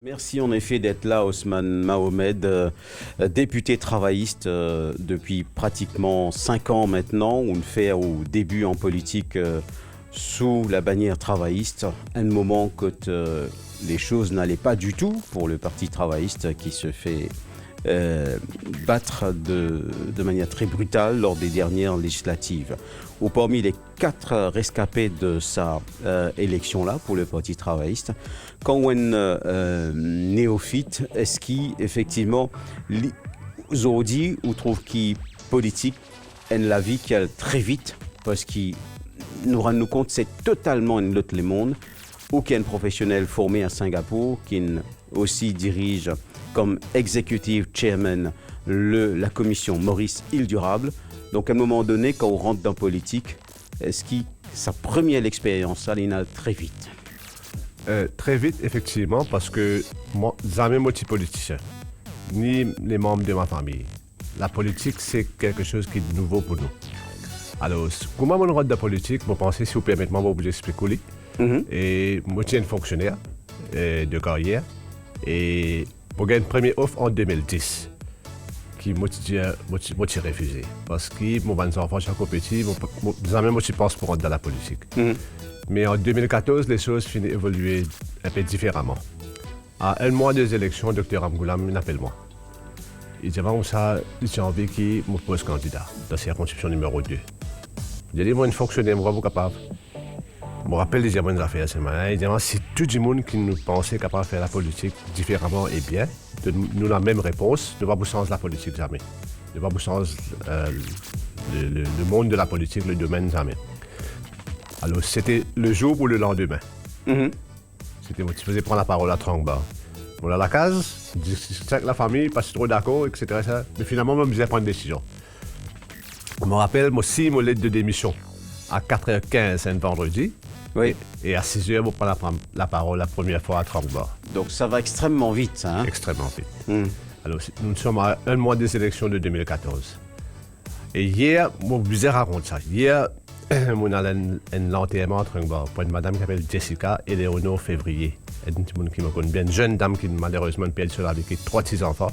Merci en effet d'être là, Ousmane Mohamed, député travailliste depuis pratiquement 5 ans maintenant. On fait au début en politique sous la bannière travailliste, un moment que les choses n'allaient pas du tout pour le parti travailliste qui se fait battre de manière très brutale lors des dernières législatives. Ou parmi les 4 rescapés de sa élection-là pour le Parti travailliste, quand on néophyte, est-ce qui effectivement aujourd'hui ou trouve qui politique en la vie qui a très vite parce qu'il nous rend compte c'est totalement un autre le monde ou qu'il y a un professionnel formé à Singapour qui aussi dirige comme executive chairman la commission Maurice Île Durable. Donc à un moment donné, quand on rentre dans la politique, est-ce que sa première expérience, ça l'est très vite? Très vite, effectivement, parce que moi, jamais moi, je suis politicien, ni les membres de ma famille. La politique, c'est quelque chose qui est nouveau pour nous. Alors, comment on rentre dans la politique, je pense, si vous permettez, moi, je vais vous expliquer. Et moi, je suis un fonctionnaire de carrière. Et pour gagner une première offre en 2010. Qui m'a refusé. Parce que mon enfant, chaque petit, jamais moi, je pense pour rentrer dans la politique. Mais en 2014, les choses finissent évoluer un peu différemment. À un mois des élections, le Dr Amgoulam m'appelle moi. Il dit avant ça, j'ai envie qu'il me pose candidat dans la circonscription numéro 2. J'ai dit, moi, une fonctionnaire, je suis capable. Je me rappelle des bonnes affaires ce matin. Il dit, si tout le monde qui nous pensait capable de faire la politique différemment et bien, de nous la même réponse, ne va pas changer la politique jamais. Ne va pas changer le monde de la politique, le domaine jamais. Alors, c'était le jour ou le lendemain. C'était moi qui faisais prendre la parole à Trangba. On a la case, discuter avec la famille, pas trop d'accord, etc. Mais finalement, je me disais prendre une décision. Je me rappelle, moi aussi, mon lettre de démission à 4h15 un vendredi. Oui. Et à 6h, je prends la parole la première fois à Trangba. Donc ça va extrêmement vite, ça. Hein? Extrêmement vite. Alors, nous sommes à un mois des élections de 2014. Et hier, moi, je vous raconte ça. Hier, on a un enterrement à Trangba pour une madame qui s'appelle Jessica Eleonore Février. Une personne qui me connaît bien, une jeune dame qui malheureusement perdu sur la vie, qui a 3 petits enfants.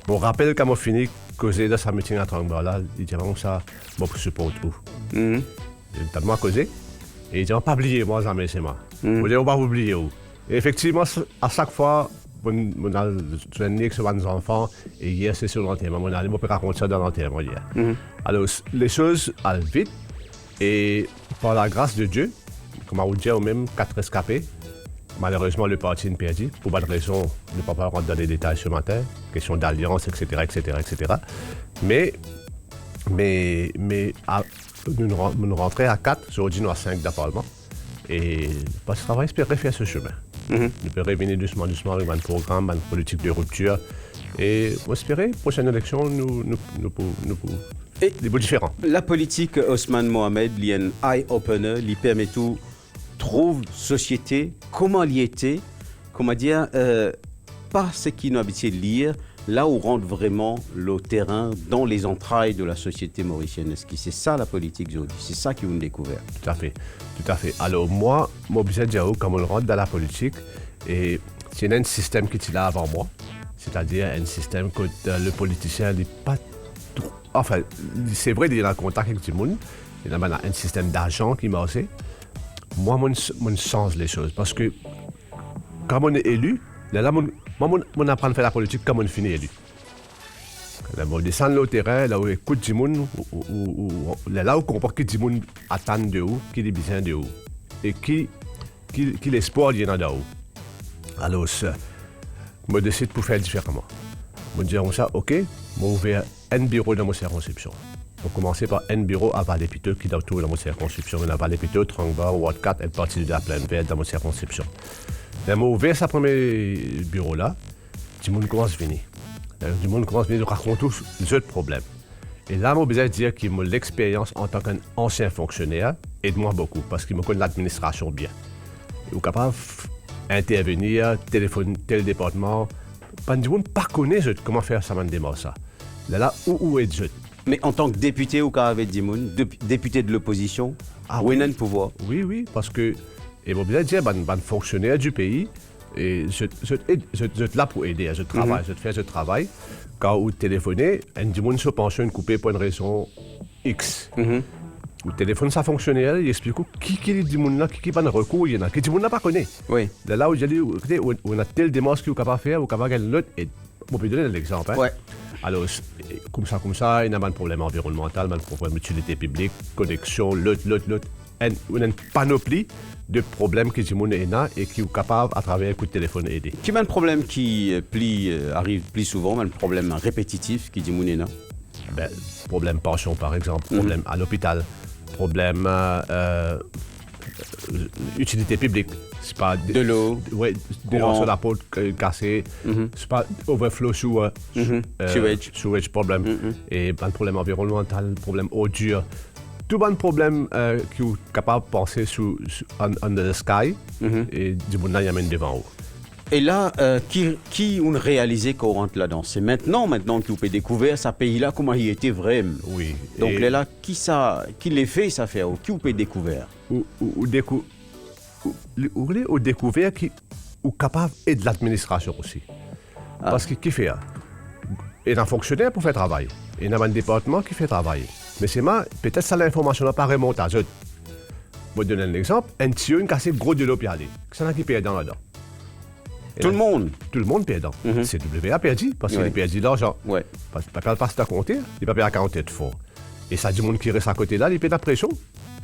Je me rappelle quand on fini de causer dans sa meeting à Trangba, là, il dit vraiment ça, je me supporte où. Il a moi causé. Et il dit, on ne pas oublier, moi, jamais, c'est moi. On ne va pas oublier où. Et effectivement, à chaque fois, on a soigné sur mes enfants, et hier, c'est sur l'enterrement. On a allé me raconter ça dans l'enterrement hier. Alors, les choses allent vite, et par la grâce de Dieu, comme on dit, même 4 rescapés, malheureusement, le parti est perdu. Pour bonne raison, je ne peux pas rentrer dans les détails ce matin, question d'alliance, etc., etc., etc. Mais nous rentrons à 4, aujourd'hui nous à 5 dans le Parlement. Et parce que le travail espérait faire ce chemin. Nous pourrions revenir doucement avec un programme, une politique de rupture. Et on espérait, prochaine élection, nous des bouts différents. La politique, Ousmane Mohamed, il y a un eye-opener, il permet tout, trouve société, comment il y était, comment dire, pas ce qui nous habitué de lire, là où rentre vraiment le terrain dans les entrailles de la société mauricienne. Est-ce que c'est ça la politique aujourd'hui? C'est ça qui vous me découvert? Tout à fait, tout à fait. Alors moi, je dis comme on rentre dans la politique, et c'est un système qui était là avant moi, c'est-à-dire un système que le politicien n'est pas trop... Enfin, c'est vrai, il est en contact avec tout le monde, il y a un système d'argent qui marche. Moi, je change les choses, parce que quand on est élu, là, on apprend à faire la politique comme on finit élu. Là, on descend au terrain, là où on écoute du monde, là où on comprend que du monde attend de où, qui est besoin de où, et qui l'espoir vient de où. Alors, je décide pour faire différemment. Je dis ça, ok, je vais ouvrir un bureau dans ma circonscription. On commencer par un bureau à Vallée-Piteux qui est autour dans ma circonscription. On a Vallée-Piteux, Trangba, Ward 4, une partie de la plaine verte dans ma circonscription. J'ai ouvert ce premier bureau-là, tout le monde commence à venir. Du monde commence à venir raconter les autres problèmes. Et là, je besoin de dire que l'expérience en tant qu'ancien fonctionnaire aide-moi beaucoup parce qu'il me connaît l'administration bien. Il est capable d'intervenir, téléphoner tel département. Pas du monde ne connaît comment faire ça, ça. Là, où est le Mais en tant que député ou carré Dimoun, député de l'opposition, où est le pouvoir? Oui, parce que, et bon, bien dire, fonctionnaire du pays, Et je te là pour aider, je travaille, je te fais ce travail. Quand vous téléphonez, un dimanche se penche une coupée pour une raison X. Le téléphone, ça fonctionnait, il explique qui est le là, qui pas de recours, il y en a, qui le n'a pas connu. Oui. Là où j'ai dit, on a tel démarche qu'il est capable de faire, ou capable de gagner l'autre, et on peut donner l'exemple. Hein? Ouais. Alors, comme ça, il y a un problème environnemental, un problème d'utilité publique, connexion, l'autre. On a une panoplie de problèmes que le monde a et qui est capable, à travers un coup de téléphone, d'aider. Qui a un problème qui arrive plus souvent, un problème répétitif qui dit Mounena? Ben, problème pension, par exemple, problème à l'hôpital, problème utilité publique. C'est pas de l'eau, ouais, sur la porte cassée, c'est pas overflow sewage problème, et un problème environnemental, problème eau dure. Tout un problème qui est capable de penser under the sky et du monde là, il y a même devant vous. Et là, qui on réalisé qu'on rentre là-dedans? C'est maintenant que vous pouvez découvrir ce pays-là, comment il était vraiment. Oui. Donc là, qui l'a fait, ça fait, qui vous pouvez découvrir? Ou découvert qui est capable et de l'administration aussi. Parce que qui fait? Il y a un fonctionnaire pour faire travail. Il y a un département qui fait travail. Mais c'est peut-être ça l'information n'a pas remonté à eux. Je vais donner un exemple. Un tuyau, une cassée gros de l'eau puis aller. C'est là qui perd dans là-dedans. Tout le monde? Tout le monde perd. CWA a perdu parce qu'il a perdu de l'argent. Ouais. Parce qu'il ne peut pas à compter, il ne peut pas à compter de fort. Et ça, du monde qui reste à côté là, il perd la pression.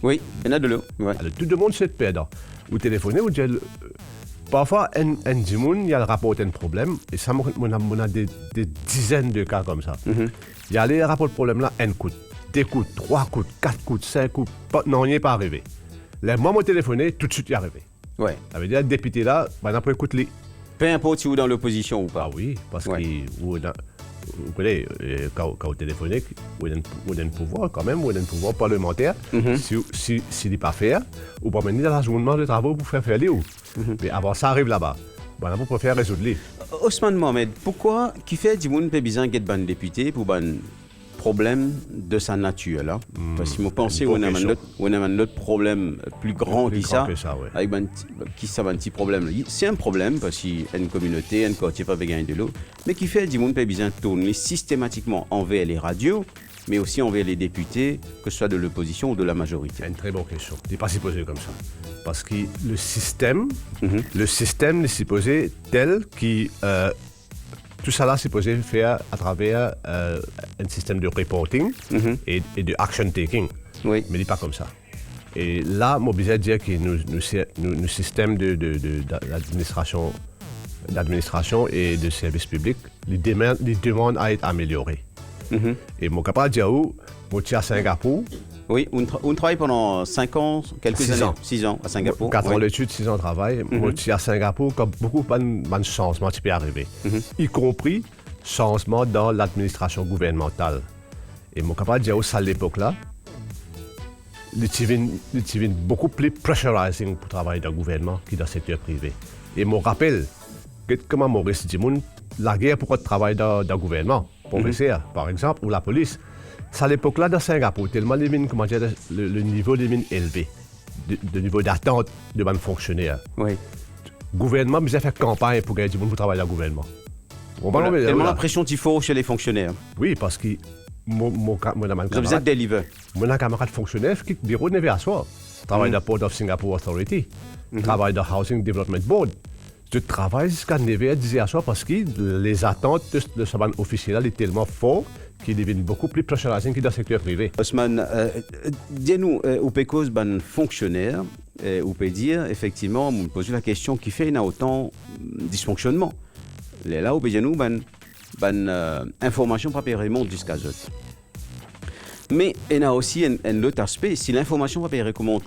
Oui, il y en a de l'eau. Ouais. Alors, tout le monde sait perdre. Vous téléphonez, vous dites. Parfois, un du monde, il y a le rapport d'un problème, et ça, on a des dizaines de cas comme ça. Il y a les rapports de problème là, un coup, 2 coups, 3 coups, 4 coups, 5 coups, non, il n'est pas arrivé. Les moments téléphoné, tout de suite, il est arrivé. Ouais. Ça veut dire, le député là, après, écoute-les. Peu importe si vous êtes dans l'opposition ou pas. Ah oui, parce que vous connaissez, quand vous téléphonez, vous avez un pouvoir quand même, vous avez un pouvoir parlementaire. S'il n'est pas fait, vous pouvez mener dans l'agenda de travaux pour faire les ou. Mais avant ça arrive là-bas, vous pouvez faire résoudre les. Ousmane Mohamed, pourquoi qui fait du monde peut besoin d'être un député pour un problème de sa nature là? Parce que je pense qu'on a un autre problème plus grand que ça, ouais. Avec un petit problème. C'est un problème parce qu'il y a une communauté, un quartier pas gagner de l'eau, mais qui fait du monde peut besoin de tourner systématiquement envers les radios, mais aussi envers les députés, que ce soit de l'opposition ou de la majorité. C'est une très bonne question. Il n'est pas supposé comme ça. Parce que le système est supposé tel que tout ça là est supposé faire à travers un système de reporting et de action taking. Oui. Mais il n'est pas comme ça. Et là, je vais dire que nos systèmes d'administration et de services publics, les demandent à être améliorés. Et mon capable de dire où, je suis à Singapour. Oui, on travaille pendant 5 ans, quelques années. 6 ans à Singapour. 4 ans d'études, 6 ans de travail. Moi, je suis à Singapour, quand beaucoup de changements qui peuvent arriver, y compris changements dans l'administration gouvernementale. Et mon capable de dire où, à l'époque-là, il est beaucoup plus pressurizing pour travailler dans le gouvernement que dans le secteur privé. Et je me rappelle, comment Maurice dit, la guerre pour travailler dans le gouvernement, professeur, par exemple, ou la police. C'est à l'époque-là, dans Singapour, tellement le niveau des mines élevé, le niveau d'attente de mes fonctionnaires. Oui. Le gouvernement a fait campagne pour gagner du monde pour travailler dans le gouvernement. Tellement la pression qu'il faut chez les fonctionnaires. Oui, parce que mon camarade. Vous êtes deliver. Mon camarade fonctionnaire qui est bureau de never à soi. Travaille dans le Port of Singapore Authority. Travaille dans le Housing Development Board. Je travaille jusqu'à never à soi parce que les attentes de ce officier-là sont tellement fortes qui deviennent beaucoup plus pressurisants que dans le secteur privé. Ousmane, dis-nous, où peut cause un fonctionnaire, où peut dire, effectivement, on me pose la question qui fait autant de dysfonctionnement. Là, où peut dire nous, information pas remonte jusqu'à eux. Mais il y a aussi un autre aspect. Si l'information pas remonte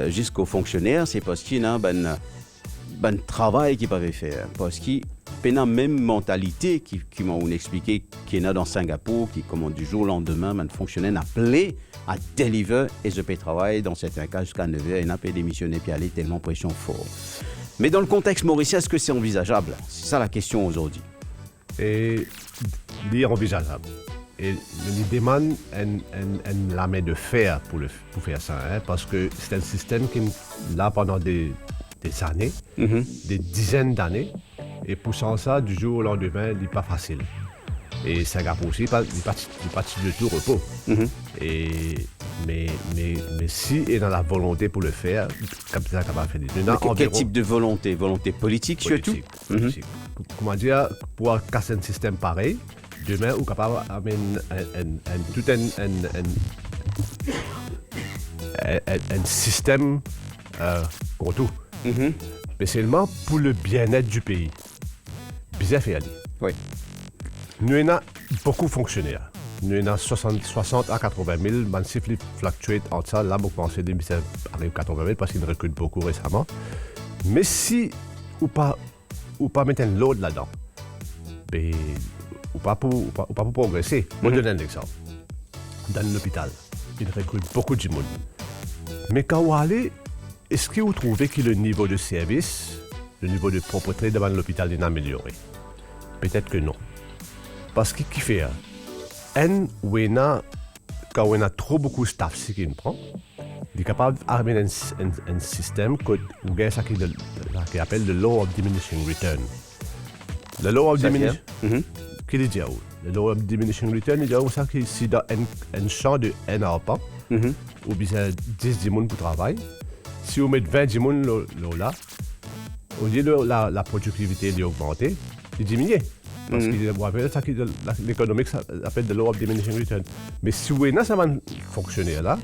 jusqu'aux fonctionnaires, c'est parce qu'il y a un travail qu'ils peuvent faire. Parce qu'il y a la même mentalité qui m'ont expliqué qu'il y a dans Singapour, qui, comme du jour au lendemain, un fonctionnaire appelé à deliver et je peux travailler dans certains cas jusqu'à 9h et n'a pas démissionné puis aller tellement pression fort. Mais dans le contexte mauricien, est-ce que c'est envisageable? C'est ça la question aujourd'hui. Et c'est envisageable. Et il demande la main de fer pour faire ça, hein, parce que c'est un système qui est là pendant des des années, des dizaines d'années. Et poussant ça du jour au lendemain, il n'est pas facile. Et Singapour aussi, il est parti de tout repos. Mais si il a la volonté pour le faire, comme ça, capable de faire. Quel type de volonté? Volonté politique surtout? Politique. Comment dire, pour casser un système pareil, demain, on est capable d'amener un système contre tout. Spécialement pour le bien-être du pays. Bizarre fait aller. Oui. Nous avons beaucoup de fonctionnaires. Nous avons 60 à 80 000, mais si on fluctue entre ça, là, on pense que c'est arrive 80 000 parce qu'ils recrutent beaucoup récemment. Mais si ou pas mettre un load là-dedans, ou pas pour progresser. Je vais donner un exemple. Dans l'hôpital, ils recrutent beaucoup de monde. Mais quand vous allez, est-ce que vous trouvez que le niveau de service, le niveau de propreté devant l'hôpital est amélioré? Peut-être que non. Parce que qui fait quand on a trop beaucoup de staff, ce qu'il prend, il est capable d'amener un système qui appelle le Law of Diminishing Return. Le Law of Diminishing Return, le Law of Diminishing Return, il dit que si dans un champ de 1 arpent, ou bien 10 personnes pour travailler, si on met 20 personnes là, au lieu de la productivité d'augmenter, il diminue. Parce que l'économique s'appelle the law of diminishing return. Mais si vous avez ça va fonctionner là,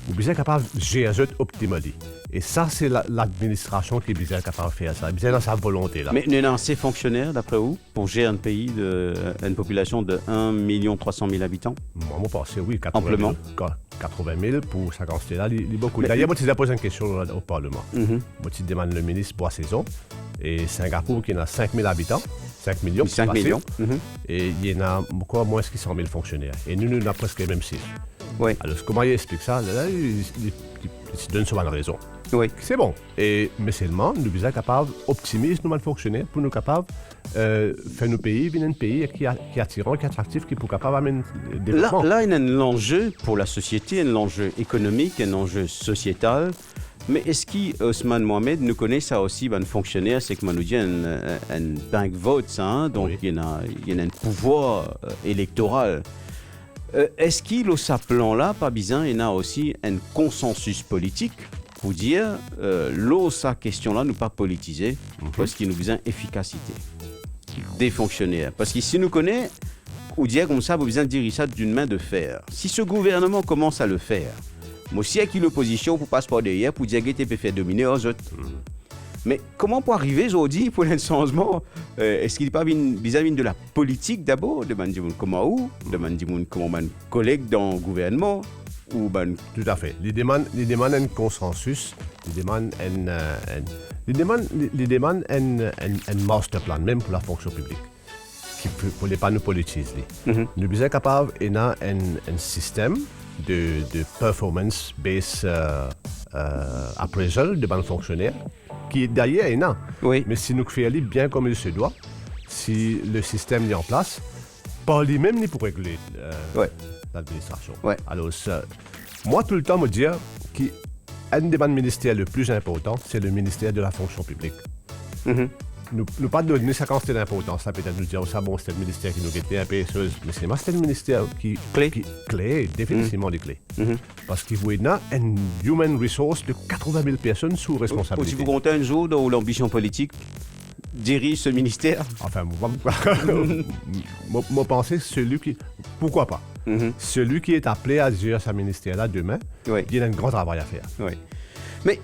vous êtes capable de gérer optimalement. Et ça, c'est l'administration qui est capable de faire ça. Vous dans sa volonté là. Mais nous avons assez fonctionnaires, d'après vous, pour gérer un pays une population de 1 300 000 habitants? Moi, je pense oui, 80 000 pour ça quantité là, il y a beaucoup. D'ailleurs, moi, je pose une question au Parlement. Moi, je demande le ministre pour la saison. Et Singapour, qui a 5 000 habitants, 5 millions. 5 millions. Et il y en a encore moins que 100 000 fonctionnaires. Et nous avons presque les mêmes chiffres. Oui. Alors, comment il explique ça? Là, il donne souvent raison. Oui. C'est bon. Mais seulement, nous sommes capables d'optimiser nos fonctionnaires pour nous capables de faire nos pays venir un pays qui est attirant, qui est attractif, qui est capable d'amener le développement. Là, il y a un enjeu pour la société, un enjeu économique, un enjeu sociétal. Mais est-ce qu'Ousmane Mohamed nous connaît ça aussi, un fonctionnaire, c'est que nous dit un bank vote, ça, hein? Donc oui. il y a un pouvoir électoral. Est-ce qu'il a ce plan-là, pas besoin, il y a aussi un consensus politique pour dire, sa question-là, nous pas politiser, parce qu'il nous besoin efficacité des fonctionnaires. Parce que si nous connaît, ou dire comme ça, vous besoin de dire ça d'une main de fer. Si ce gouvernement commence à le faire, moi aussi, avec l'opposition, pour passer par derrière, pour dire que tu peux faire dominer aux autres. Mais comment pour arriver aujourd'hui pour un changement? Est-ce qu'il n'est pas vis-à-vis de la politique d'abord? Demander comment où? Demander comment un collègue dans le gouvernement? Ou Tout à fait. Les demandes un consensus, les demandes un master plan, même pour la fonction publique, qui ne peut pas nous politiser. Nous sommes capables d'avoir un système de performance-based appraisal de bons fonctionnaires, qui d'ailleurs est là. Oui. Mais si nous faisons bien comme il se doit, si le système est en place, pas lui-même ni pour réguler l'administration. Ouais. Alors, moi, tout le temps, me dire qu'un des ministères le plus important, c'est le ministère de la fonction publique. Nous pas donner sa quantité d'importance, ça peut-être nous dire, ça bon, c'est le ministère qui nous guette un peu, mais c'est le ministère qui clé, définitivement les clés. Parce qu'il vous a une human resource de 80 000 personnes sous responsabilité. Si vous comptez un jour où l'ambition politique dirige ce ministère? Enfin, moi, pensée, celui qui... Pourquoi pas? Celui qui est appelé à gérer ce ministère-là demain, il a un grand travail à faire. Oui. Mais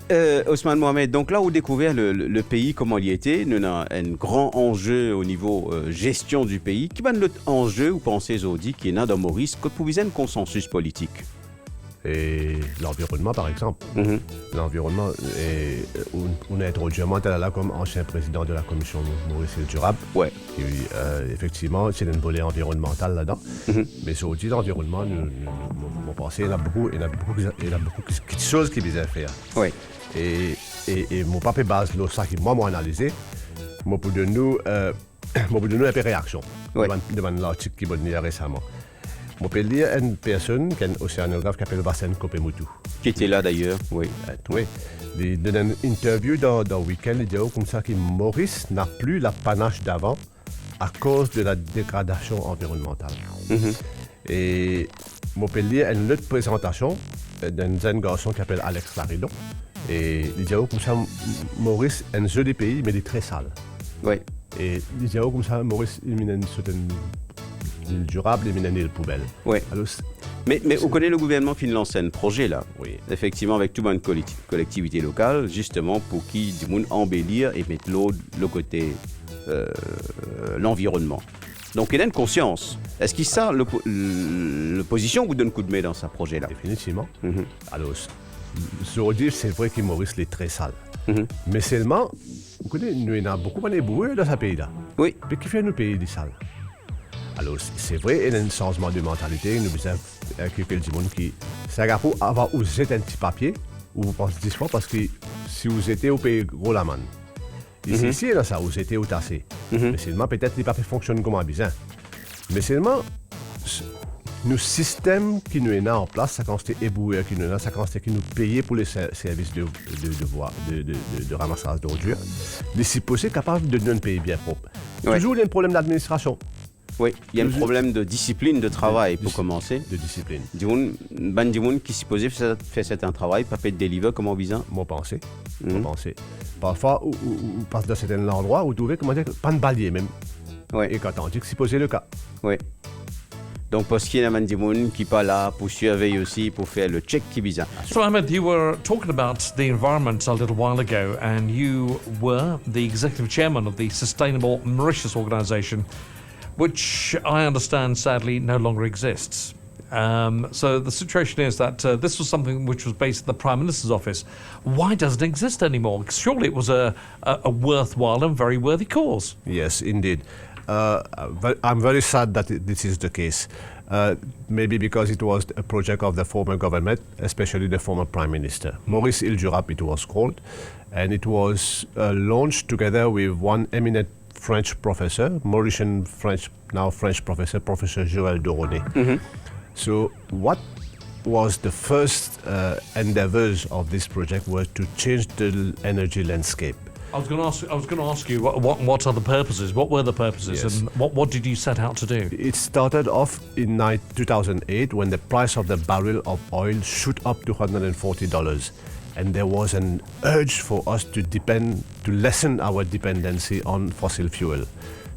Ousmane Mohamed, donc là, vous découvrez le pays, comment il y était. Nous avons un grand enjeu au niveau gestion du pays. Qui va être l'autre enjeu, vous pensez, Zodi, qui est là dans Maurice, que pour un consensus politique? Et l'environnement, par exemple. L'environnement, on a introduit là comme ancien président de la commission Maurice durable. Ouais. Qui, effectivement, c'est un volet environnemental là-dedans. Mais sur l'environnement, mon pensée, il y a beaucoup de choses qui visent à faire. Ouais. Et mon papier base, ça qui moi analysé, moi pour de nous un peu réaction devant l'article qui m'a donné récemment. Montpellier, une personne, qui est un océanographe qui s'appelle Vassen Kopemutu. Qui était là d'ailleurs, oui. Oui. Dans une interview dans le week-end, il dit comme ça que Maurice n'a plus la panache d'avant à cause de la dégradation environnementale. Et Montpellier a une autre présentation d'un jeune garçon qui s'appelle Alex Laridon. Et il dit comme ça, Maurice est un joli pays, mais il est très sale. Oui. Et il dit comme ça, Maurice, il a une certaine île durable, il a une île poubelle. Oui. Alors, Mais on connaît le gouvernement qui lance un projet là, oui. effectivement avec toute une collectivité locale, justement pour qui du monde embellir et mettre le côté l'environnement. Donc il a une conscience. Est-ce qu'il ça l'opposition vous donne un coup de main dans ce projet là? Définitivement. Alors, je veux dire, c'est vrai que Maurice est très sale. Mais seulement, vous connaissez, nous avons beaucoup de bourreux dans ce pays-là. Oui. Mais qui fait nous payer des sales? Alors, c'est vrai, il y a un changement de mentalité. Nous devons occuper du monde qui. C'est un pour avoir vous êtes un petit papier, ou vous pensez 10 fois, parce que si vous étiez au pays gros la manne. Ici, là, ça, vous étiez au tassé. Mais seulement, peut-être les papiers fonctionnent comme un bizarre. Mais seulement, nos systèmes qui nous sont en place, ça consiste éboueurs qui nous sont ça consiste qui nous payent pour les services de ramassage d'ordures. Les supposés capables de donner un pays bien propre. Ouais. Toujours, il y a un problème d'administration. Oui, il y a un problème de discipline de travail pour commencer. De discipline. Du monde qui supposé faire certains travail, pas fait de deliver comme on vient. Mon pensée. Mon pensée. Parfois, ou passe dans certains endroits où vous trouvez, comment dire, pas de balier même. Oui. Et quand on dit que c'est posé le cas. Oui. Donc, parce qu'il y a un monde qui n'est pas là pour surveiller aussi, pour faire le check qui vient. So, Ahmed, you were talking about the environment a little while ago, and you were the executive chairman of the Sustainable Mauritius Organisation, which I understand sadly no longer exists. So the situation is that this was something which was based at the Prime Minister's office. Why doesn't it exist anymore? Surely it was a worthwhile and very worthy cause. Yes, indeed. I'm very sad that this is the case. Maybe because it was a project of the former government, especially the former Prime Minister. Maurice Îles-du-Rap, it was called. And it was launched together with one eminent French professor, Mauritian French professor, Professor Joël Doronet. So what was the first endeavors of this project was to change the energy landscape. I was going to ask you what are the purposes? What were the purposes, Yes. and what did you set out to do? It started off in 2008 when the price of the barrel of oil shoot up to $140. And there was an urge for us to lessen our dependency on fossil fuel.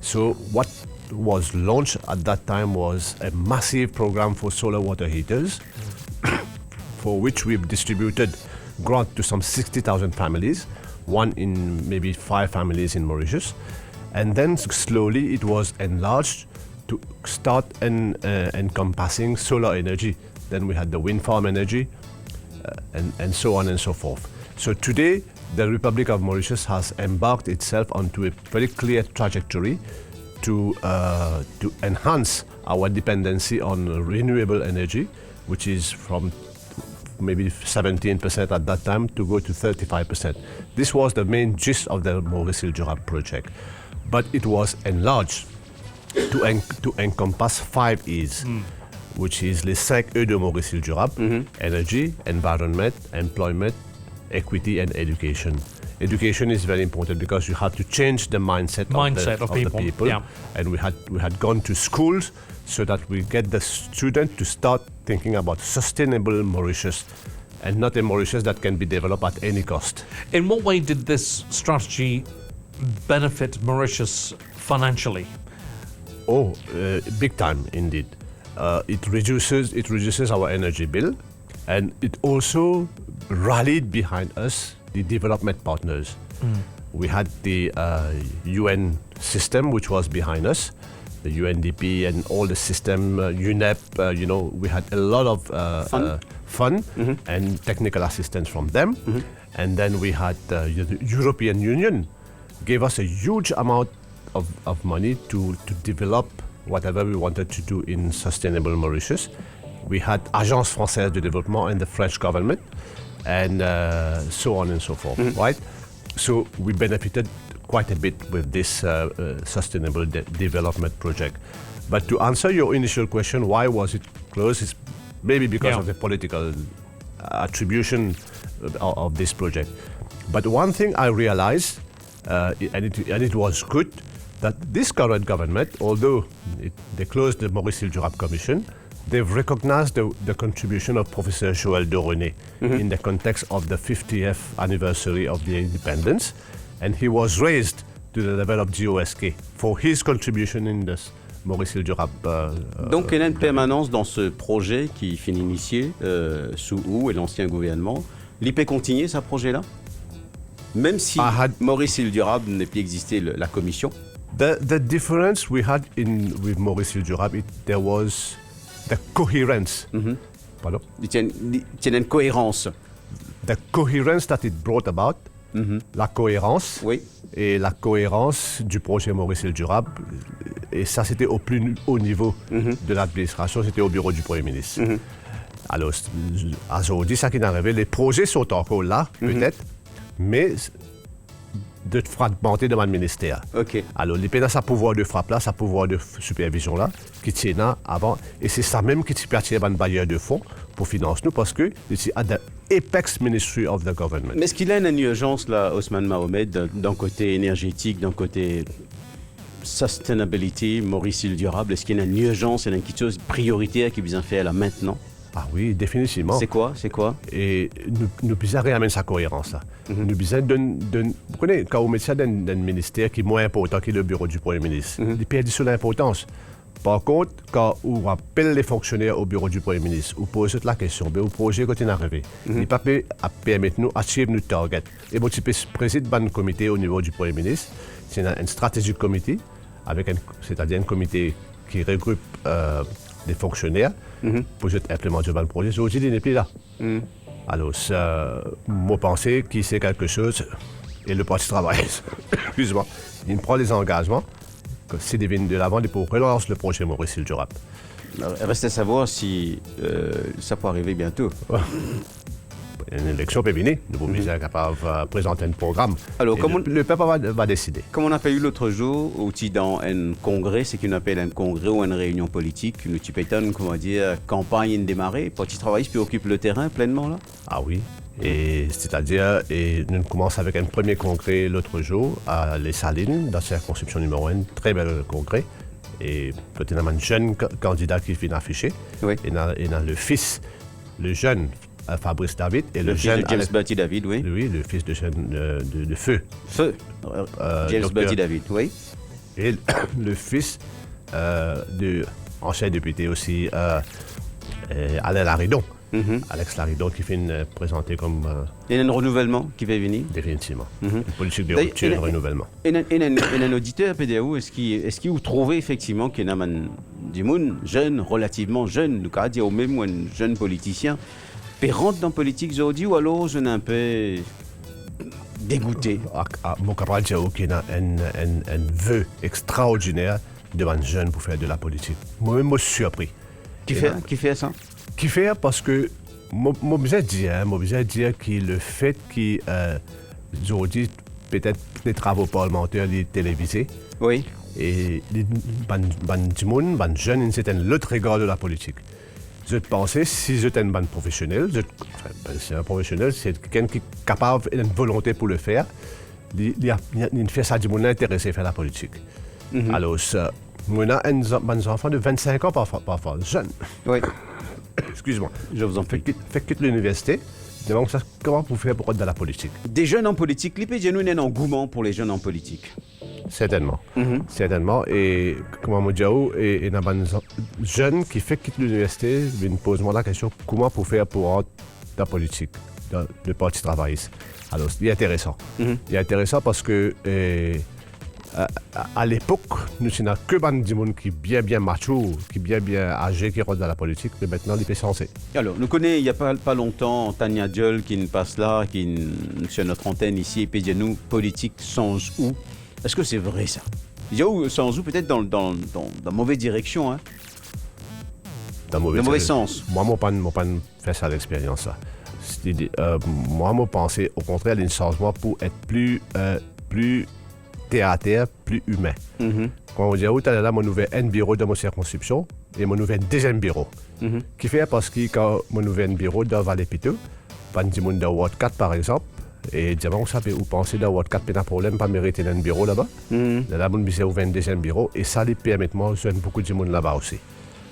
So what was launched at that time was a massive program for solar water heaters, for which we've distributed grant to some 60,000 families, one in maybe 5 families in Mauritius. And then slowly it was enlarged to start encompassing solar energy. Then we had the wind farm energy, and so on and so forth. So today, the Republic of Mauritius has embarked itself onto a very clear trajectory to enhance our dependency on renewable energy, which is from maybe 17% at that time to go to 35%. This was the main gist of the Maurice Îles-du-Rap project, but it was enlarged to encompass 5 E's. Which is les 5 E de Maurice Îles-du-Rap: energy, environment, employment, equity, and education. Education is very important because you have to change the mindset of the people. Yeah. And we had gone to schools so that we get the student to start thinking about sustainable Mauritius and not a Mauritius that can be developed at any cost. In what way did this strategy benefit Mauritius financially? Oh, big time indeed. It reduces our energy bill, and it also rallied behind us the development partners. We had the UN system which was behind us, the UNDP and all the system, UNEP. We had a lot of fun and technical assistance from them, and then we had the European Union gave us a huge amount of money to develop whatever we wanted to do in sustainable Mauritius. We had Agence Française de Développement and the French government, and so on and so forth, right? So we benefited quite a bit with this sustainable development project. But to answer your initial question, why was it closed? It's maybe because of the political attribution of this project. But one thing I realized, and it was good, that this current government, although they closed the Maurice Hill-Durab Commission, they've recognized the contribution of Professor Joël de René in the context of the 50th anniversary of the independence, and he was raised to the level of GOSK for his contribution in this Maurice Hill-Durab. Donc il y a une permanence dans ce projet qui finit initié sous Hou et l'ancien gouvernement. L'IP continue ce projet-là, même si Maurice Hill-Durab n'est plus existé la commission. The difference we had with Maurice Hill-Durab, there was the coherence. Pardon? Il y a une cohérence. The coherence that it brought about, la cohérence, Oui. et la cohérence du projet Maurice Hill-Durab. Et ça, c'était au plus haut niveau de l'administration, c'était au bureau du Premier ministre. Alors, aujourd'hui, ça qui est arrivé, les projets sont encore là, peut-être, mais de fragmenter dans le ministère. Ok. Alors, l'IP a sa pouvoir de frappe là, sa pouvoir de supervision là, qui tient là avant. Et c'est ça même qui pertient à un bailleur de fonds pour financer nous, parce que c'est à the apex ministry of the government. Mais est-ce qu'il a une urgence, là, Ousmane Mohamed, d'un côté énergétique, d'un côté sustainability, Maurice Hill-Durab? Est-ce qu'il y a une urgence, il y a quelque chose de prioritaire qui vient faire là maintenant? Ah oui, définitivement. C'est quoi? Et nous besoin réamener sa cohérence là. Nous besoin vous connaissez, quand vous mettez ça dans un ministère qui est moins important que le bureau du Premier ministre, il perd son importance. Par contre, quand on appelle les fonctionnaires au bureau du Premier ministre, on pose la question, au projet quand il est arrivé, il peut permettre nous d'atteindre nos targets. Et moi, je préside un comité au niveau du Premier ministre, c'est un strategic committee, c'est-à-dire un comité qui regroupe des fonctionnaires pour implémenter le projet. Aujourd'hui, il n'est plus là. Alors, moi, penser qu'il sait quelque chose et le parti travail, excuse-moi, il prend les engagements, c'est des vignes de l'avant pour relancer le projet Maurice Hill-Durab. Reste à savoir si ça peut arriver bientôt. Une élection peut venir, nous sommes bien capables de présenter un programme. Alors, le peuple va décider. Comme on a pas eu l'autre jour, aussi dans un congrès, c'est qu'on appelle un congrès ou une réunion politique, nous typétonne, comment dire, campagne démarrée, parti travailliste puis occupe le terrain pleinement là. Ah oui. Et c'est-à-dire, nous commençons avec un premier congrès l'autre jour à Les Salines, dans la circonscription numéro 1, très bel congrès. Et peut-être un jeune candidat qui vient afficher. Oui. Et dans le fils, le jeune Fabrice David et le jeune James Batty David, oui. Oui, le fils de Feu. Feu. James Batty David, oui. Et le fils de ancien député aussi, Alain Laridon. Alex Laridon qui fait présenter comme... Il y a un renouvellement qui va venir. Définitivement. Une politique de rupture et de renouvellement. Et un auditeur PDAO, est-ce qu'il vous trouvez effectivement qu'il y a du monde jeune, relativement jeune, nous cas dire au même ou un jeune politicien, peut rentre dans la politique aujourd'hui ou alors je suis un peu dégoûté? Mon camarade Diao qui a un vœu extraordinaire de un jeune pour faire de la politique. Moi-même, je suis surpris. Qui fait ça? Qui fait parce que moi besoin dire que le fait qu'aujourd'hui peut-être les travaux parlementaires les télévisés oui et les jeunes c'est un autre regard de la politique. Je pensais si j'étais un bon professionnel, c'est un professionnel, c'est quelqu'un qui est capable et une volonté pour le faire. Il fait ça du monde intéressé à faire la politique. Alors moi j'ai un enfant de 25 ans parfois jeune. Oui. Excuse-moi. Je vous en prie. Fait quitter l'université. Donc, comment vous faites pour être dans la politique? Des jeunes en politique. L'IPG nous a un engouement pour les jeunes en politique. Certainement. Certainement. Et comment moi dis et dans un jeune qui fait quitter l'université, il me pose moi la question comment vous faire pour être dans la politique, dans le parti travailliste. Alors, c'est intéressant. Il est intéressant parce que à l'époque, nous n'avons que des gens qui bien macho, qui bien âgés, qui rentrent dans la politique, mais maintenant, ils sont censés. Alors, nous connaissons il n'y a pas longtemps Tania Diol qui nous passe là, qui est sur notre antenne ici, et puis nous, politique sans où. Est-ce que c'est vrai ça? Il y a sans où peut-être dans la mauvaise direction, hein? Dans le mauvais sens. Moi, je n'ai pas fait ça l'expérience. Moi, je pensais au contraire d'un changement pour être plus terre à terre, plus humain. Quand on dit, oh, là, mon ouvert un bureau dans ma circonscription et mon ouvert un deuxième bureau. Qui fait parce que quand mon ouvert un bureau dans Vallée-Piteux, pas de monde dans Ward 4 par exemple, et dire, vous savez, vous pensez dans Ward 4, pas de problème, pas mériter un bureau là-bas. Là, mon bureau ouvert un deuxième bureau et ça lui permet de moi joindre beaucoup de monde là-bas aussi.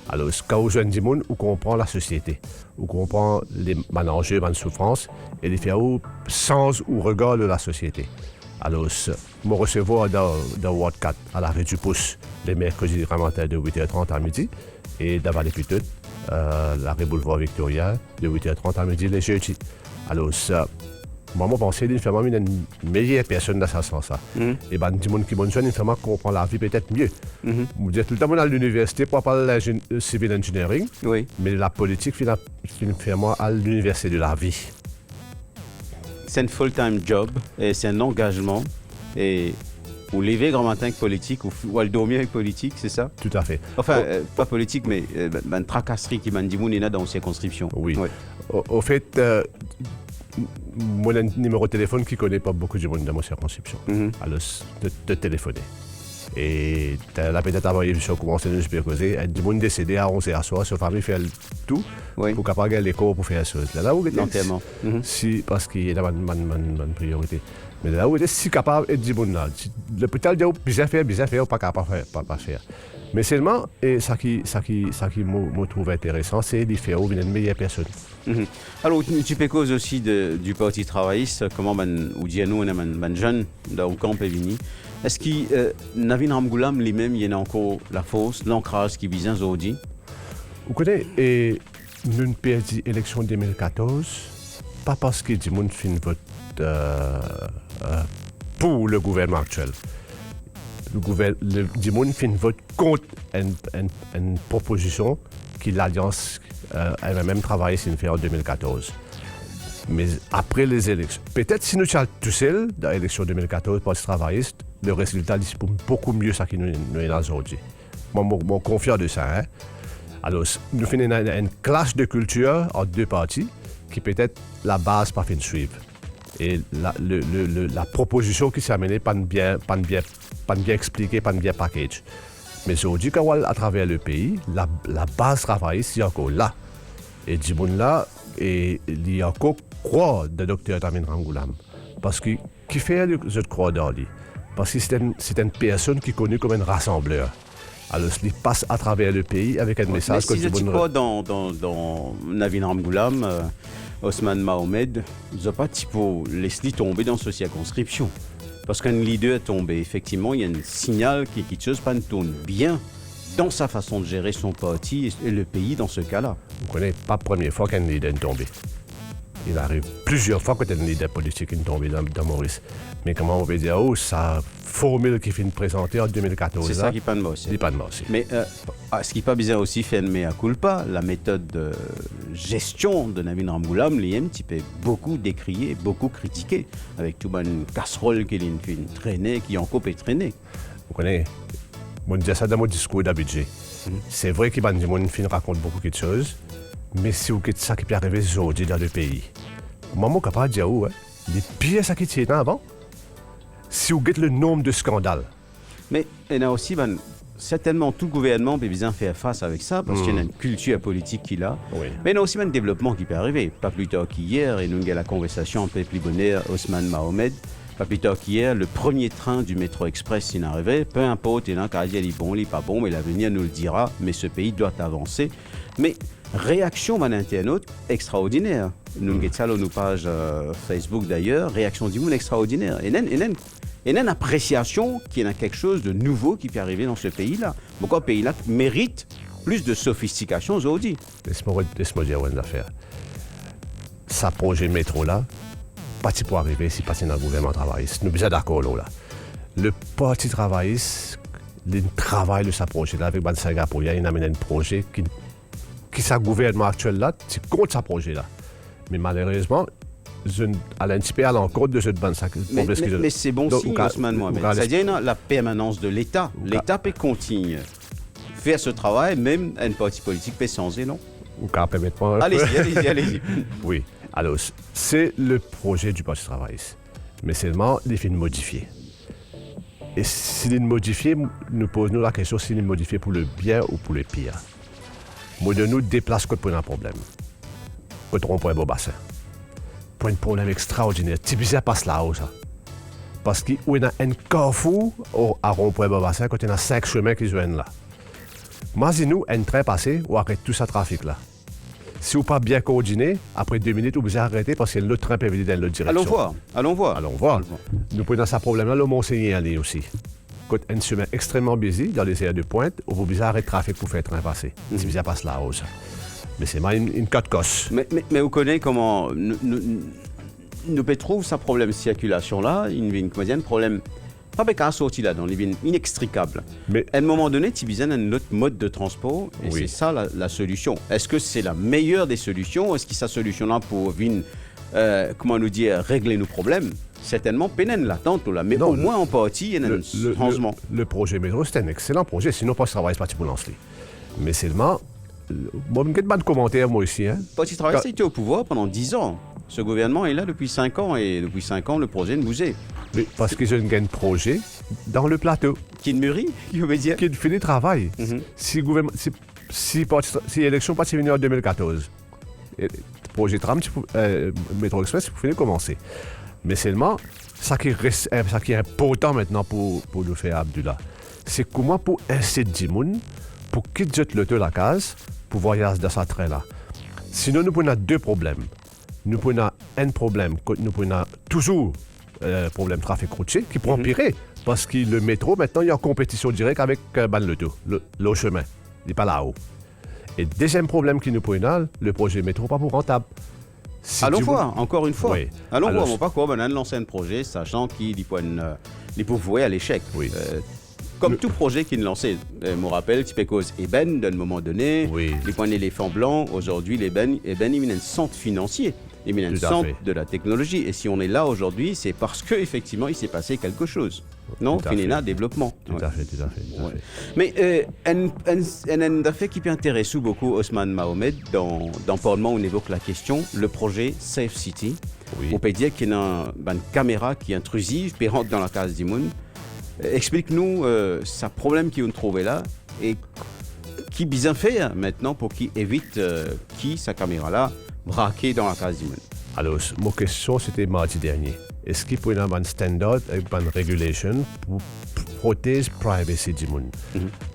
Alors, quand vous joignez du monde, vous comprenez la société, vous comprenez les enjeux, les souffrances, et les faire sens ou regard de la société. Alors, me recevoir dans Ward 4 à l'arrêt du pouce les mercredis commentaires de 8h30 à midi et dans Vallée-Piteux, l'arrêt boulevard Victoria de 8h30 à midi les jeudis. Alors, ça, moi, je pense qu'il fait une meilleure personne dans ce sens-là. Et ben, du monde qui m'a jeune, il fait comprend la vie peut-être mieux. Vous dites tout le temps à l'université pour parler de civil engineering, Oui. mais la politique fait à l'université de la vie. C'est un full-time job et c'est un engagement. Et vous levez grand matin avec politique ou à le dormir avec politique, c'est ça? Tout à fait. Enfin, pas politique, mais une tracasserie qui m'a dit Mounina dans une circonscription. Oui. Ouais. Au fait, moi, j'ai un numéro de téléphone qui ne connaît pas beaucoup de monde dans ma circonscription. Alors, de téléphoner. Et là, peut-être avant l'émission commencer, je peux causer. Du monde décédé à 11h à soir, sa famille fait tout Oui. pour capable les cours pour faire la chose. Là où L'enterrement. si, parce qu'il y a ma priorité. Mais là où il est si capable d'être du monde là. L'hôpital dit bien faire, pas capable pas faire. Mais seulement, et ça qui me trouve intéressant, c'est de faire une meilleure personne. Alors, tu peux cause aussi du Parti travailliste, comment ou dire nous, on est un jeune dans le camp Pévini. Est-ce que Navin Ramgoulam lui-même, il y a encore la force, l'ancrage qui vise aujourd'hui? Vous connaissez, et nous avons perdu l'élection 2014, pas parce que du monde fin vote pour le gouvernement actuel. Du monde fin vote contre une proposition que l'Alliance avait même travaillé sur faire en 2014. Mais après les élections, peut-être si nous sommes tout seuls dans l'élection 2014 pour les travaillistes, le résultat est beaucoup mieux ça que nous avons aujourd'hui. Moi, je suis confiant de ça. Hein? Alors, nous faisons une clash de culture entre deux partis qui peut-être la base pas fin de suivre. Et la proposition qui s'est amenée pas bien expliquée, pas bien package. Mais aujourd'hui, quand on va à travers le pays, la base travailliste est encore là. Et du monde là, et il y a encore croire de Dr. Navin Ramgoulam. Parce que qui fait je crois dans lui? Parce que c'est une personne qui est connue comme un rassembleur. Alors, il passe à travers le pays avec un message que si je crois dans Navin Ramgoulam, Osman Mohamed, ils n'ont pas laissé tomber dans cette circonscription. Parce qu'un leader est tombé, effectivement, il y a un signal qui quelque chose pas tourne bien dans sa façon de gérer son parti et le pays dans ce cas-là. Vous ne connaissez pas la première fois qu'un leader est tombé. Il arrive plusieurs fois qu'un leader politique est tombé dans Maurice. Mais comment on peut dire, sa formule qui finit de présenter en 2014. C'est ça qui n'est pas de moi aussi. C'est pas de moi aussi. Mais ce qui n'est pas bizarre aussi, fait un mea culpa, la méthode de gestion de Navin Ramgoulam, l'IM, tu peux beaucoup décrier, beaucoup critiquer, avec toute une casserole qu'il fait traîner, qui en coupe et traîner. Vous connaissez, je dis ça dans mon discours d'habitude. C'est vrai qu'il raconte beaucoup de choses, mais c'est ça qui peut arriver aujourd'hui dans le pays. Moi, je suis capable de dire, les pires ça qui tient avant, si vous regardez le nombre de scandales. Mais il y a aussi, certainement, tout le gouvernement peut bien faire face avec ça, parce qu'il y a une culture politique qu'il a. Oui. Mais il y a aussi un développement qui peut arriver. Pas plus tard qu'hier, et nous avons la conversation avec le bonheur Osman Mohamed. Pas plus tard qu'hier, le premier train du métro express il arrivait. Peu importe, il y en a qui disent il est bon, il n'est pas bon, mais l'avenir nous le dira. Mais ce pays doit avancer. Mais réaction d'un internaute extraordinaire. Nous avons ça sur nos pages Facebook d'ailleurs. Réaction du monde extraordinaire. Et il y a une appréciation qu'il y a quelque chose de nouveau qui peut arriver dans ce pays-là. Pourquoi ce pays-là mérite plus de sophistication aujourd'hui? Laisse-moi dire une affaire. Ça projet métro-là, pas pour arriver si pas dans le gouvernement travailliste. Nous sommes bien d'accord là. Le parti travailliste, il travaille de ce projet-là avec les Singapouriens. Il amène un projet qui sa gouvernement actuel là, c'est contre ce projet-là. Mais malheureusement, à l'intipé à l'encontre de cette bande mais c'est bon signe, Osman Mohamed. C'est-à-dire la permanence de l'État. L'État peut continuer faire ce travail, même un parti politique peut changer, non? Allez-y. Oui. Alors, c'est le projet du Parti travailliste. Mais seulement, il est modifié. Et si nous modifier, nous posons la question si nous modifier pour le bien ou pour le pire. Moi, de nous déplace pour un problème. Quand on prend un beau bassin. Pour un problème extraordinaire. Tibizia passe là-haut, ça. Parce qu'il y a un carrefour à rond-point bassin quand il y a 5 chemins qui se viennent là. Imaginez-nous un train passé ou arrête tout ce trafic-là. Si vous n'êtes pas bien coordonné, après 2 minutes, vous arrêtez parce que l'autre train peut venir dans l'autre direction. Allons voir. Nous prenons ce problème-là, le Mont-Saint-Denis aller aussi. Quand un chemin extrêmement busy, dans les aires de pointe, vous vous arrêtez le trafic pour faire le train passer. Si vous passe là-haut, ça. Mais c'est mal une cas de cosse. Mais vous connaissez comment nous trouvons ce problème de circulation-là, un problème pas qu'à sortir là, dans les vignes inextricables. Mais à un moment donné, tu as besoin d'un autre mode de transport, et c'est ça la solution. Est-ce que c'est la meilleure des solutions? Est-ce que cette solution-là pour venir, régler nos problèmes? Certainement, pénène l'attente là, mais non, au moins en partie, il y a un changement. Le projet métro, c'est un excellent projet, sinon pas de travail, c'est pas pour lancer. Mais seulement, bon, je pas de commentaires moi aussi. Petit travail, c'était au pouvoir pendant 10 ans. Ce gouvernement est là depuis 5 ans, et depuis 5 ans, le projet ne bougeait. Oui, parce qu'ils ont un projet dans le plateau. Qui ne mûrit, qui veut dire. Qui fait le travail. Si l'élection pas venue en 2014, le projet tram, Métro Express, il faut commencer. Mais seulement, ça qui est important maintenant pour nous faire Abdullah, c'est comment pour inciter les gens pour qu'ils jettent le la case pour voyager dans ce train-là. Sinon, nous avons 2 problèmes. Nous avons un problème, nous avons toujours problème trafic routier qui peut empirer parce que le métro, maintenant, il y a en compétition directe avec le chemin. Il n'est pas là-haut. Et deuxième problème qui nous prenons, le projet métro pas pour rentable. Si allons voir, encore une fois. Oui. Allons voir, on pas quoi, on a lancé un projet, sachant qu'il peut vouer à l'échec. Oui. Comme tout projet qu'il lançait, je me rappelle, tu peux cause Eben, d'un moment donné, les points d'éléphant blanc, aujourd'hui, l'Eben, il y a un centre financier. Il y a un centre de la technologie. Et si on est là aujourd'hui, c'est parce qu'effectivement, il s'est passé quelque chose. Non, il y a un développement. Tout à fait. Mais un affaire qui peut intéresser beaucoup Osman Mohamed dans le Parlement, on évoque la question, le projet Safe City. On peut dire qu'il y a une caméra qui est intrusive, qui rentre dans la case du monde. Explique-nous ce problème qu'on trouvé là et qui bien fait maintenant pour qu'il évite sa caméra-là braquée dans la case du monde. Alors, ma question c'était mardi dernier. Est-ce qu'il peut y avoir un standard avec une régulation pour protéger la privacy du monde?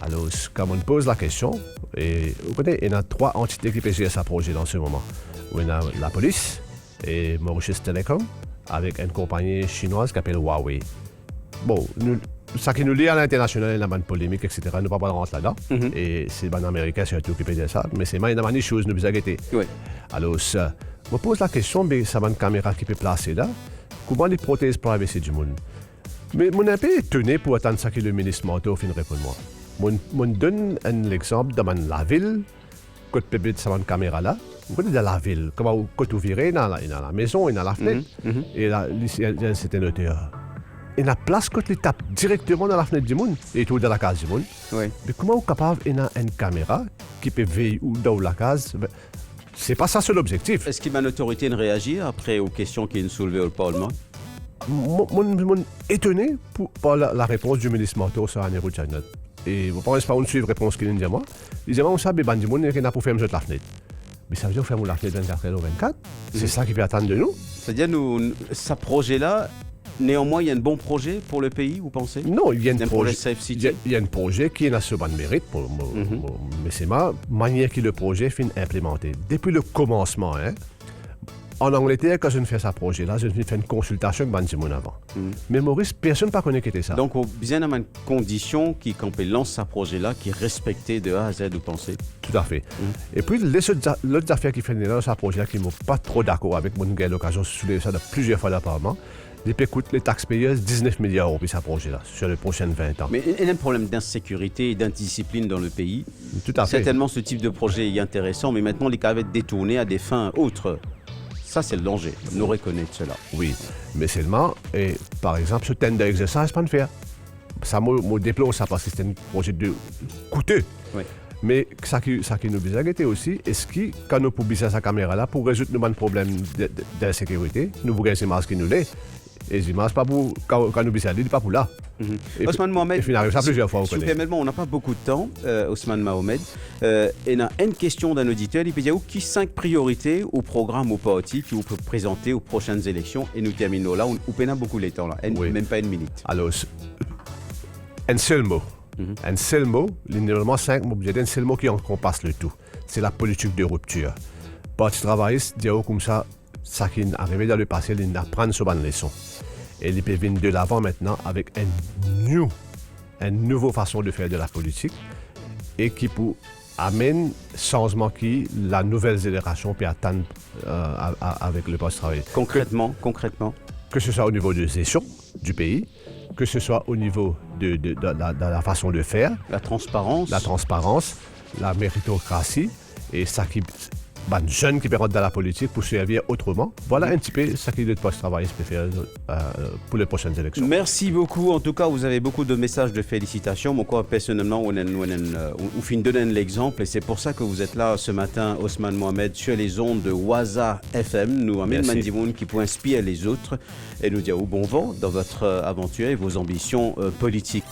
Alors, quand on pose la question, et vous connaissez, il y a 3 entités qui peuvent gérer ce projet dans ce moment. On a la police et Mauritius Telecom avec une compagnie chinoise qui s'appelle Huawei. Bon, ça qui nous lie à l'international, il y a une polémique, etc. Nous ne pouvons pas rentrer là-dedans. Et c'est les Américains qui sont occupés de ça. Mais c'est une des choses que nous avons arrêter. Alors, je me pose la question, mais ça va une caméra qui peut placer là. Comment les protège la privacy du monde? Mais je suis un peu étonné pour attendre ça que le ministre Manteau finit de répondre. Je donne un exemple dans la ville, quand tu peux mettre une caméra là. Vous connaissez dans la ville, quand vous virez dans la maison, dans la fenêtre, et là, c'est un hauteur. Il y a place quand tu tapes directement dans la fenêtre du monde et tout dans la case du monde. Mais comment vous êtes capable d'avoir une caméra qui peut veiller dans la case? C'est pas ça seul objectif. Est-ce qu'il y a une autorité de réagir après aux questions qui sont soulevées au Parlement? Je suis étonné par la réponse du ministre Manteau sur Annie Rouchanot. Et vous ne pensez pas une suivre réponse qu'il nous dit à moi? Il dit, on sait que le monde n'a pas fermer la fenêtre. Mais ça veut dire qu'on ferme la fenêtre 24h24. C'est ça qui peut attendre de nous. C'est-à-dire, ce projet-là, néanmoins, il y a un bon projet pour le pays, vous pensez? Non, il y a un projet Safe City. Il y a un projet qui a ce bon mérite, mais c'est ma manière que le projet finit implémenté. Depuis le commencement, en Angleterre, quand je fais ce projet-là, je fais une consultation avec Banjimoun avant. Mais Maurice, personne n'a connu qui était ça. Donc, il y a une condition qui, quand on lance ce projet-là, qui est respectée de A à Z, vous pensez? Tout à fait. Et puis, l'autre affaire qui fait dans ce projet-là, qui ne sont pas trop d'accord avec moi, j'ai eu l'occasion de soulever ça plusieurs fois d'apparemment. Les coûtent les taxpayers 19 milliards d'euros pour ce projet-là, sur les prochaines 20 ans. Mais il y a un problème d'insécurité et d'indiscipline dans le pays. Tout à fait. Certainement, ce type de projet est intéressant, mais maintenant, les cas vont être détournés à des fins autres. Ça, c'est le danger. Nous reconnaissons cela. Oui, mais seulement, par exemple, ce tender exercice, pas de faire. Ça me déplore ça parce que c'est un projet coûteux. Oui. Mais ça qui nous bizarre aussi, est-ce que quand nous publions sa caméra là, pour résoudre nos problèmes d'insécurité, nous voulons ces masques qui nous l'est, Et c'est pas pour quand nous bisons, il pas pour là. Et Ousmane Mohamed, il arrive ça plusieurs fois. si on n'a pas beaucoup de temps, Ousmane Mohamed, il y a une question d'un auditeur, il peut dire qui 5 priorités au programme au parti qui vous peut présenter aux prochaines élections et nous terminons là, on peine beaucoup les temps là, même pas une minute. Alors, un seul mot. Un seul mot, l'énormément 5 mots, il y a un seul mot qui encompasse le tout. C'est la politique de rupture. Parti travailliste, dit comme ça qui est arrivé dans le passé, il apprend sur une leçon. Et il peut venir de l'avant maintenant avec une nouvelle façon de faire de la politique et qui peut amener changement qui la nouvelle génération peut atteindre avec le poste travail. Concrètement. Que ce soit au niveau de gestion du pays, que ce soit au niveau de la façon de faire, La transparence, la méritocratie et ça qui jeunes qui rentrent dans la politique pour servir autrement. Voilà un petit peu ce qui est le poste travail préféré pour les prochaines élections. Merci beaucoup. En tout cas, vous avez beaucoup de messages de félicitations. Moi, personnellement, on finit de donner l'exemple et c'est pour ça que vous êtes là ce matin, Ousmane Mohamed, sur les ondes de Waza FM. Nous amènons Mandimoun qui peut inspirer les autres et nous dire au bon vent dans votre aventure et vos ambitions politiques.